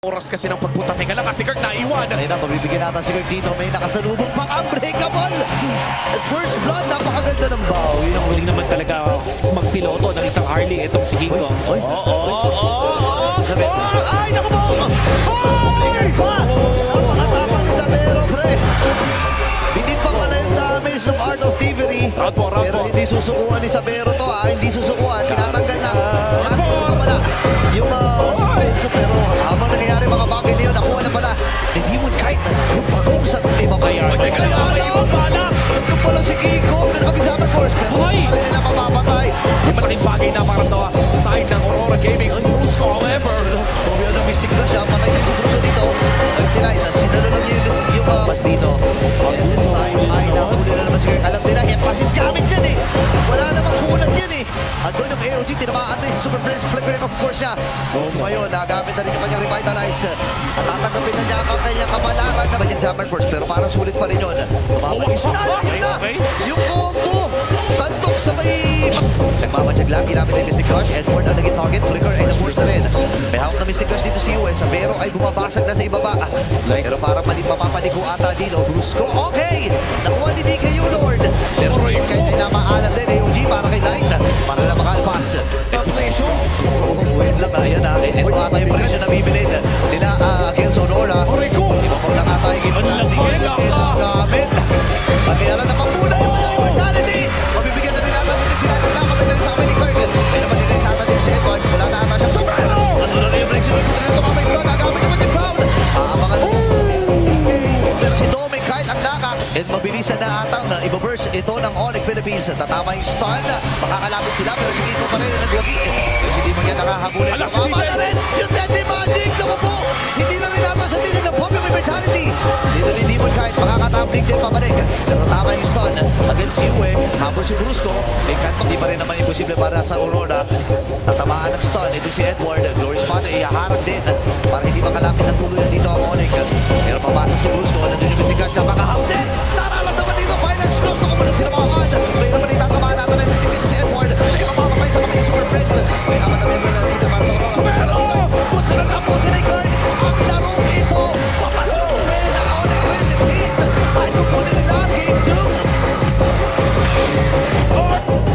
Oras kasi ng pagpunta. Teka lang, si Kirk naiwan. Ayun na, mabibigyan natin si Kirk dito. May nakasalubong pang unbreakable. At first blood, napakaganda ng bow. Yun ang Huling naman talaga magpiloto ng isang Harley itong si King Kong. sabi. Ay, naku mo! Ay! Pa! Napakatapang ni Sabero, pre. Hindi pa pala yung damage ng Art of Thievery. Round 4, round Pero 4. hindi susukuhan ni Sabero to, ha. Hindi susukuhan. Tinatanggal lang. Tinatanggal pala. Yung pero habang nangyayari mga bagay na yun, nakuha na pala ni Demon Kite yung pagong sa ibaba. Teka lang, may ibang bala. Ito pala si Kiko na nakag-examine course, pero Hoy! pa rin nila mamapatay. Di malaking bagay na para sa side ng Aurora Gaming. Si Brusco, however. Bumio ng Mystic Flash, patay din si Bruce dito. Ay sila, sinalo lang niya yung bas dito. And this time, ay nahuli na naman si Kirk. Alam nila, emphasis gamit yan eh. Wala namang kulang yan eh. At doon yung AOG, tinamaan din si Super Friends, flickering of course niya. Ngayon, nagamit na rin yung kanyang revitalize. At tatanggapin na niya ang kanyang kamalakan na kanyang Jammer Force. Pero para sulit pa rin yun. Mamagistan, yun na. Yung combo, kantok sa may... Nagmamatsyag lang, ginamit na yung Mystic Crush. Edward ang naging target, flicker ay na-force na rin. May hawak na Mystic Crush dito si US. Pero ay bumabasag na sa ibaba. Pero parang mapapaligo ata dito. Brusco, okay! Nakuha ni DK yung Lord. Pero rin kayo ay namaalam din. AOG para kay Light. Para na makalpas. Wait lang, ayan na. Ito ata yung presyo na bibili nila against Aurora. Ibang lang ata yung ibang gamit. Pagkailan na panguna yung mortality. Mabibigyan na rin ata dito sila. Ito na, mabibigyan sa amin ni Kirk. May naman nila isa ata dito si Edward. Wala na ata siya sa Brano. Ano na yung break? Sino ito na tumamay sa nagamit naman yung crown. Abangan na. Pero si Dominic Kyle ang nakak. And mabilisan na atang ibaburst ito ng Onyx Philippines. Tatama yung stun. Makakalapit sila pero si Kiko pa rin ang nagwagi. Pero si Demon yan nakahabulin. Alas, si Mama na rin yung Deadly Magic. Naku po. Hindi na rin ata sa tinig ng Pop yung Immortality. Dito ni Demon Kite. Makakatambling din pabalik. Pero tatama yung stun against Yue. Habol si Brusco. May kanto. Di pa rin naman imposible para sa Aurora. Tatamaan ng stun. Ito si Edward. Glorious Pato. Ihaharap din. Para hindi makalapit ng tuluyan dito ang Onyx. Pero papasok si Brusco. Nandun yung Mystic Crush na